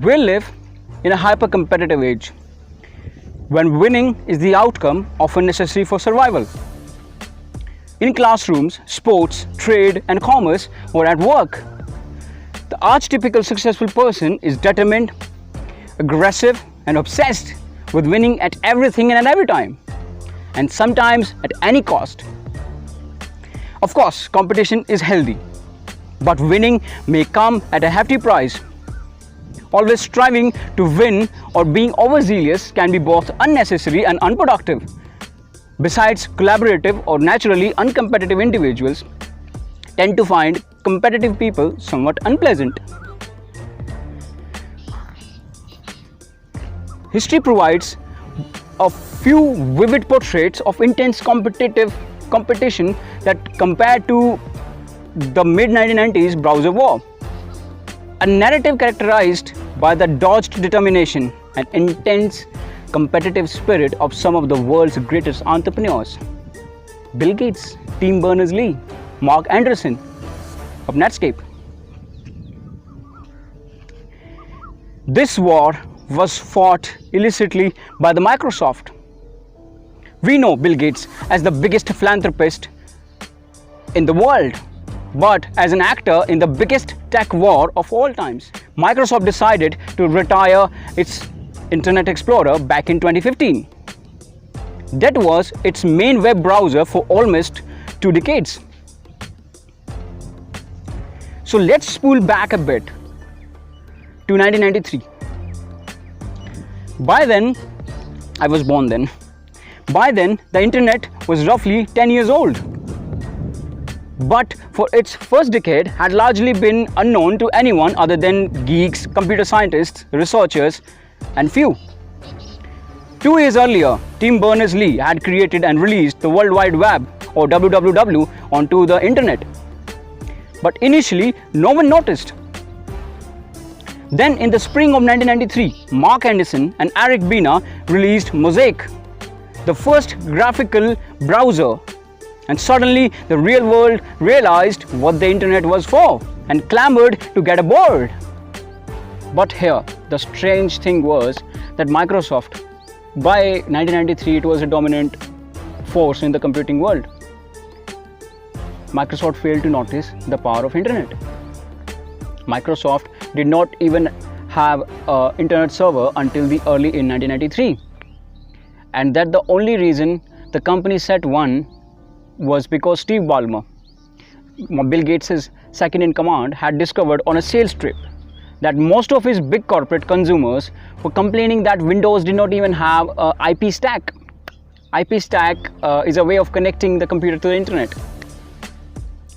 We live in a hyper-competitive age, when winning is the outcome often necessary for survival. In classrooms, sports, trade, and commerce, or at work, the archetypical successful person is determined, aggressive, and obsessed with winning at everything and at every time, and sometimes at any cost. Of course, competition is healthy, but winning may come at a hefty price. Always striving to win or being overzealous can be both unnecessary and unproductive. Besides, collaborative or naturally uncompetitive individuals tend to find competitive people somewhat unpleasant. History provides a few vivid portraits of intense competition that compared to the mid-1990s browser war. A narrative characterized by the dogged determination and intense competitive spirit of some of the world's greatest entrepreneurs. Bill Gates, Tim Berners-Lee, Mark Anderson of Netscape. This war was fought illicitly by the Microsoft. We know Bill Gates as the biggest philanthropist in the world, but as an actor in the biggest tech war of all times. Microsoft decided to retire its Internet Explorer back in 2015. That was its main web browser for almost 2 decades. So let's spool back a bit to 1993. By then, I was born then. By then, the internet was roughly 10 years old. But for its first decade had largely been unknown to anyone other than geeks, computer scientists, researchers, and few. 2 years earlier, Tim Berners-Lee had created and released the World Wide Web, or WWW, onto the internet. But initially, no one noticed. Then in the spring of 1993, Mark Anderson and Eric Bina released Mosaic, the first graphical browser, and suddenly the real world realized what the internet was for and clamored to get aboard. But here, the strange thing was that Microsoft, by 1993, it was a dominant force in the computing world. Microsoft failed to notice the power of internet. Microsoft did not even have an internet server until the early in 1993. And that the only reason the company set one was because Steve Ballmer, Bill Gates' second in command, had discovered on a sales trip that most of his big corporate consumers were complaining that Windows did not even have an IP stack. IP stack is a way of connecting the computer to the internet.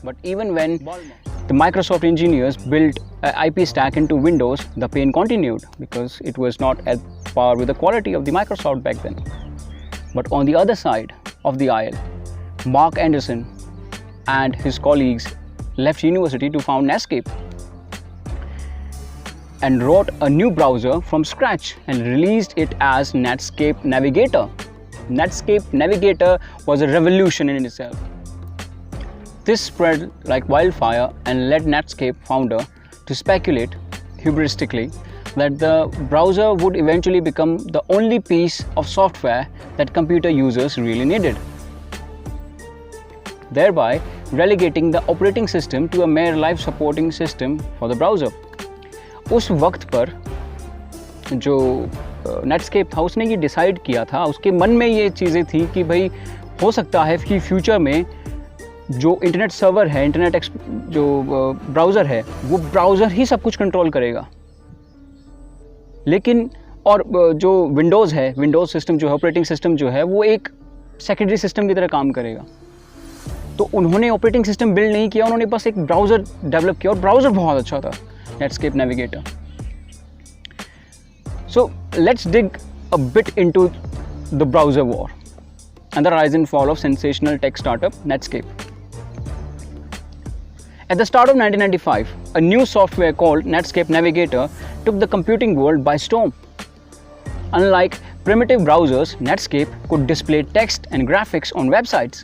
But even when the Microsoft engineers built an IP stack into Windows, the pain continued because it was not at par with the quality of the Microsoft back then. But on the other side of the aisle, Mark Anderson and his colleagues left university to found Netscape and wrote a new browser from scratch and released it as Netscape Navigator. Netscape Navigator was a revolution in itself. This spread like wildfire and led Netscape founder to speculate hubristically that the browser would eventually become the only piece of software that computer users really needed, thereby relegating the operating system to a mere life supporting system for the browser. उस वक्त पर जो Netscape था उसने ये decide किया था, उसके मन में ये चीज़ें थी कि भाई हो सकता है कि फ्यूचर में जो इंटरनेट सर्वर है, इंटरनेट जो ब्राउज़र है, वो ब्राउज़र ही सब कुछ कंट्रोल करेगा। लेकिन और जो विंडोज़ है, विंडोज़ सिस्टम जो है, ऑपरेटिंग सिस्टम जो है, वो एक सेकेंडरी सिस्टम की तरह काम करेगा। तो उन्होंने ऑपरेटिंग सिस्टम बिल्ड नहीं किया, उन्होंने बस एक ब्राउज़र डेवलप किया और ब्राउज़र बहुत अच्छा था, Netscape Navigator. So let's dig a bit into the browser war and the rise and fall of sensational tech startup Netscape. At the start of 1995, a new software called Netscape Navigator took the computing world by storm. Unlike primitive browsers, Netscape could display text and graphics on websites.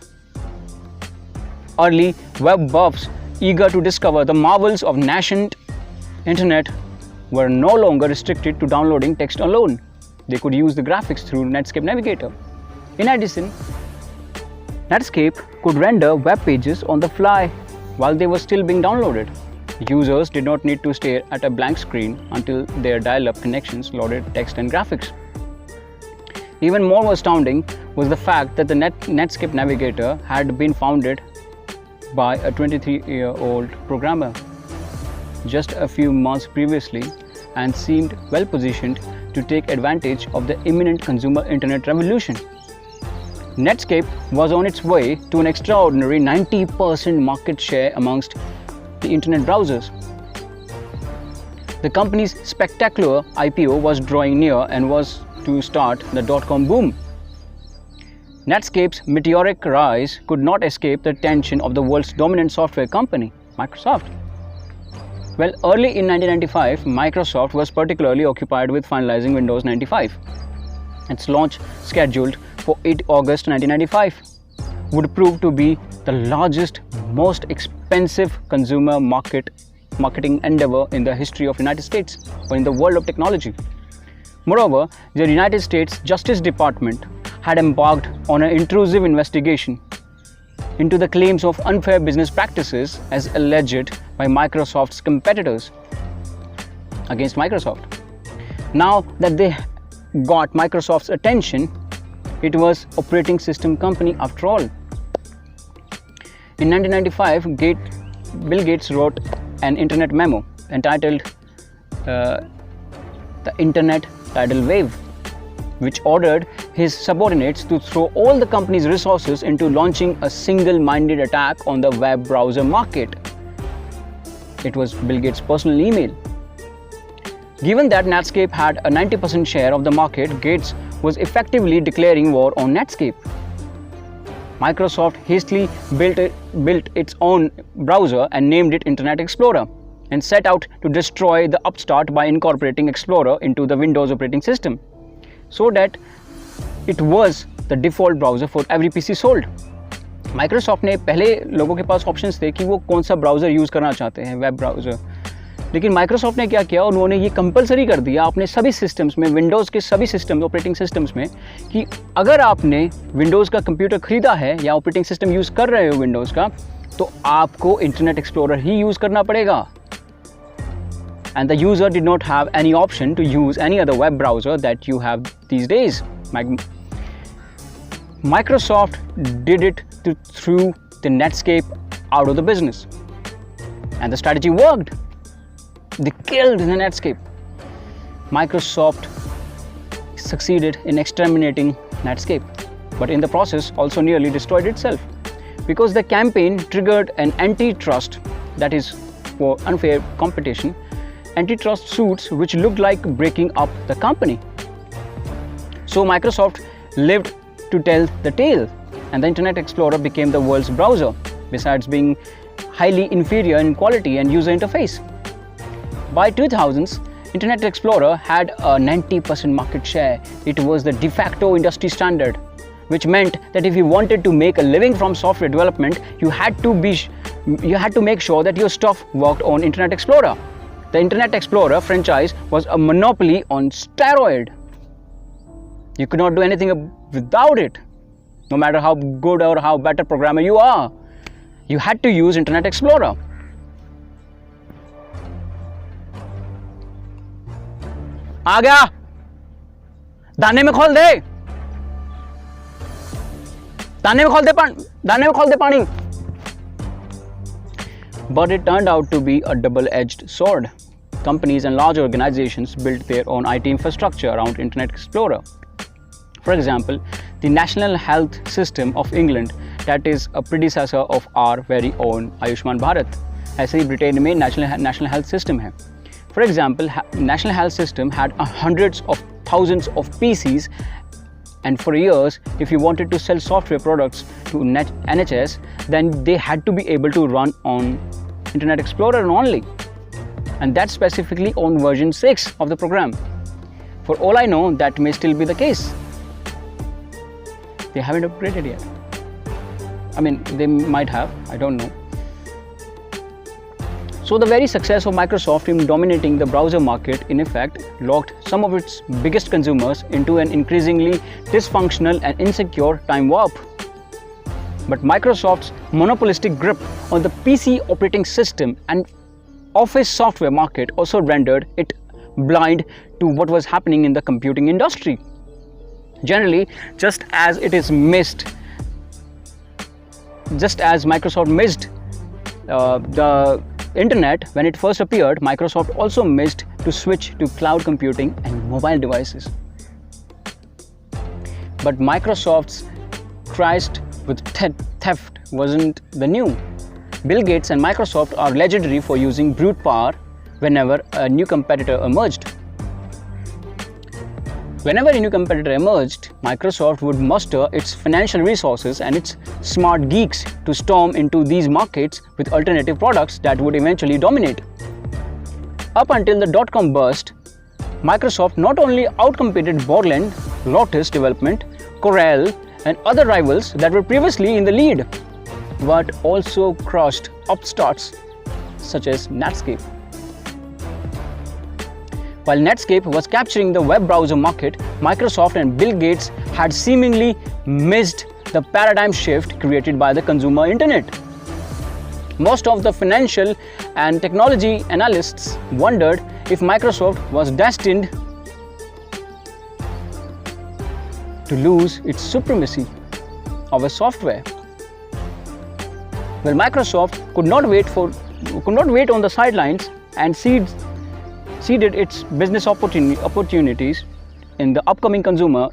Early web buffs eager to discover the marvels of nascent internet were no longer restricted to downloading text alone. They could use the graphics through Netscape Navigator. In addition, Netscape could render web pages on the fly while they were still being downloaded. Users did not need to stare at a blank screen until their dial-up connections loaded text and graphics. Even more astounding was the fact that the Netscape Navigator had been founded by a 23-year-old programmer just a few months previously and seemed well positioned to take advantage of the imminent consumer internet revolution. Netscape was on its way to an extraordinary 90% market share amongst the internet browsers. The company's spectacular IPO was drawing near and was to start the dot-com boom. Netscape's meteoric rise could not escape the attention of the world's dominant software company, Microsoft. Well, early in 1995, Microsoft was particularly occupied with finalizing Windows 95. Its launch, scheduled for 8 August 1995, would prove to be the largest, most expensive consumer marketing endeavor in the history of the United States or in the world of technology. Moreover, the United States Justice Department had embarked on an intrusive investigation into the claims of unfair business practices as alleged by Microsoft's competitors against Microsoft. Now that they got Microsoft's attention, it was operating system company after all. In 1995, Bill Gates wrote an internet memo entitled The Internet Tidal Wave, which ordered his subordinates to throw all the company's resources into launching a single-minded attack on the web browser market. It was Bill Gates' personal email. Given that Netscape had a 90% share of the market, Gates was effectively declaring war on Netscape. Microsoft hastily built its own browser and named it Internet Explorer, and set out to destroy the upstart by incorporating Explorer into the Windows operating system, so that it was the default browser for every PC sold. Microsoft ने पहले लोगों के पास options थे कि वो कौन सा browser use करना चाहते हैं, वेब ब्राउज़र, लेकिन माइक्रोसॉफ्ट ने क्या किया, उन्होंने ये कंपलसरी कर दिया अपने सभी सिस्टम्स में, विंडोज़ के सभी सिस्टम ऑपरेटिंग सिस्टम्स में, कि अगर आपने विंडोज़ का कंप्यूटर ख़रीदा है या ऑपरेटिंग सिस्टम यूज़ कर रहे हो विंडोज़ का, तो आपको इंटरनेट एक्सप्लोरर ही यूज़ करना पड़ेगा. And the user did not have any option to use any other web browser that you have these days. Microsoft did it to throw the Netscape out of the business. And the strategy worked. They killed the Netscape. Microsoft succeeded in exterminating Netscape, but in the process also nearly destroyed itself, because the campaign triggered an antitrust, that is for unfair competition, antitrust suits which looked like breaking up the company. So Microsoft lived to tell the tale, and the Internet Explorer became the world's browser, besides being highly inferior in quality and user interface. By 2000s, Internet Explorer had a 90% market share. It was the de facto industry standard, which meant that if you wanted to make a living from software development, you had to make sure that your stuff worked on Internet Explorer. The Internet Explorer franchise was a monopoly on steroid. You could not do anything without it, no matter how good or how better programmer you are. You had to use Internet Explorer. आ गया, दाने में खोल दे, दाने में खोल दे पानी. But it turned out to be a double-edged sword. Companies and large organizations built their own IT infrastructure around Internet Explorer. For example, the National Health System of England, that is a predecessor of our very own Ayushman Bharat. ऐसे ही Britain में national health system है. For example, National Health System had hundreds of thousands of PCs, and for years, if you wanted to sell software products to NHS, then they had to be able to run on Internet Explorer only, and that specifically on version 6 of the program. For all I know, that may still be the case. They haven't upgraded yet. I mean, they might have, I don't know. So the very success of Microsoft in dominating the browser market in effect locked some of its biggest consumers into an increasingly dysfunctional and insecure time warp. But Microsoft's monopolistic grip on the PC operating system and Office software market also rendered it blind to what was happening in the computing industry. Generally, just as Microsoft missed the internet when it first appeared, Microsoft also missed to switch to cloud computing and mobile devices. But Microsoft's tryst with theft wasn't the new. Bill Gates and Microsoft are legendary for using brute power whenever a new competitor emerged. Whenever a new competitor emerged, Microsoft would muster its financial resources and its smart geeks to storm into these markets with alternative products that would eventually dominate. Up until the dot-com burst, Microsoft not only outcompeted Borland, Lotus Development, Corel, and other rivals that were previously in the lead, but also crushed upstarts such as Netscape. While Netscape was capturing the web browser market, Microsoft and Bill Gates had seemingly missed the paradigm shift created by the consumer internet. Most of the financial and technology analysts wondered if Microsoft was destined to lose its supremacy over software. Well, Microsoft could not wait on the sidelines and seeded its business opportunities in the upcoming consumer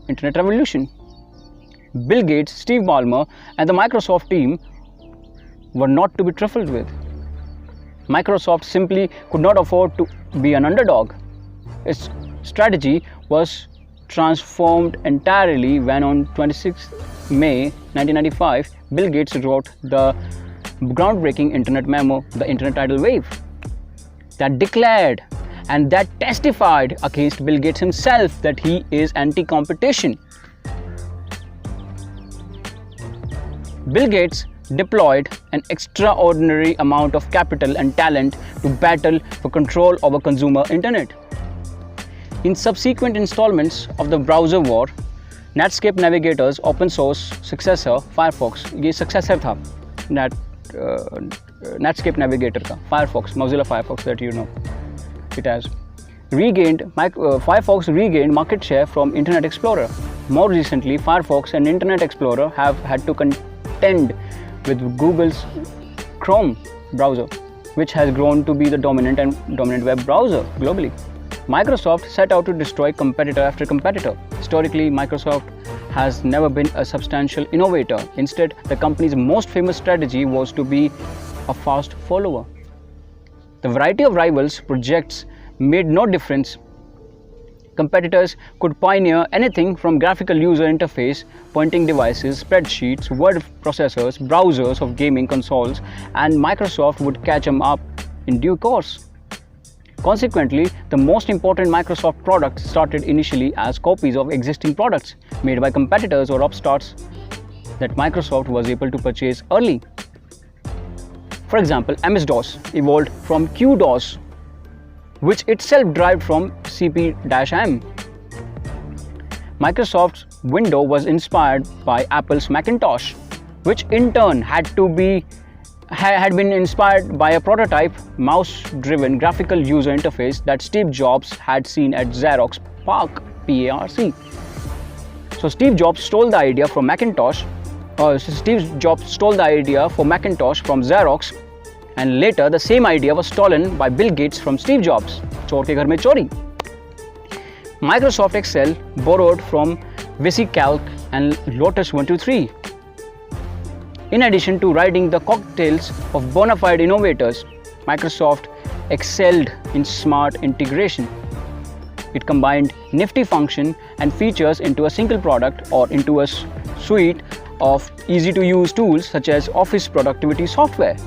internet revolution. Bill Gates, Steve Ballmer, and the Microsoft team were not to be trifled with. Microsoft simply could not afford to be an underdog. Its strategy was transformed entirely when on 26 May 1995, Bill Gates wrote the groundbreaking internet memo, The Internet Tidal Wave, that declared and that testified against Bill Gates himself that he is anti-competition. Bill Gates deployed an extraordinary amount of capital and talent to battle for control over consumer internet. In subsequent installments of the browser war, Netscape Navigator's open source successor Firefox, ये successor था Netscape Navigator का, Firefox, Mozilla Firefox that you know it has, Firefox regained market share from Internet Explorer. More recently, Firefox and Internet Explorer have had to contend with Google's Chrome browser, which has grown to be the dominant web browser globally. Microsoft set out to destroy competitor after competitor. Historically, Microsoft has never been a substantial innovator. Instead, the company's most famous strategy was to be a fast follower. The variety of rivals projects made no difference. Competitors could pioneer anything from graphical user interface, pointing devices, spreadsheets, word processors, browsers of gaming consoles, and Microsoft would catch them up in due course. Consequently, the most important Microsoft products started initially as copies of existing products made by competitors or upstarts that Microsoft was able to purchase early. For example, MS-DOS evolved from QDOS, which itself derived from CP-M. Microsoft's Windows was inspired by Apple's Macintosh, which in turn had been inspired by a prototype mouse-driven graphical user interface that Steve Jobs had seen at Xerox PARC. So Steve Jobs stole the idea for Macintosh from Xerox, and later the same idea was stolen by Bill Gates from Steve Jobs. चोर के घर में चोरी. Microsoft Excel borrowed from VisiCalc and Lotus 123. In addition to riding the cocktails of bona fide innovators, Microsoft excelled in smart integration. It combined nifty functions and features into a single product or into a suite of easy-to-use tools such as Office productivity software.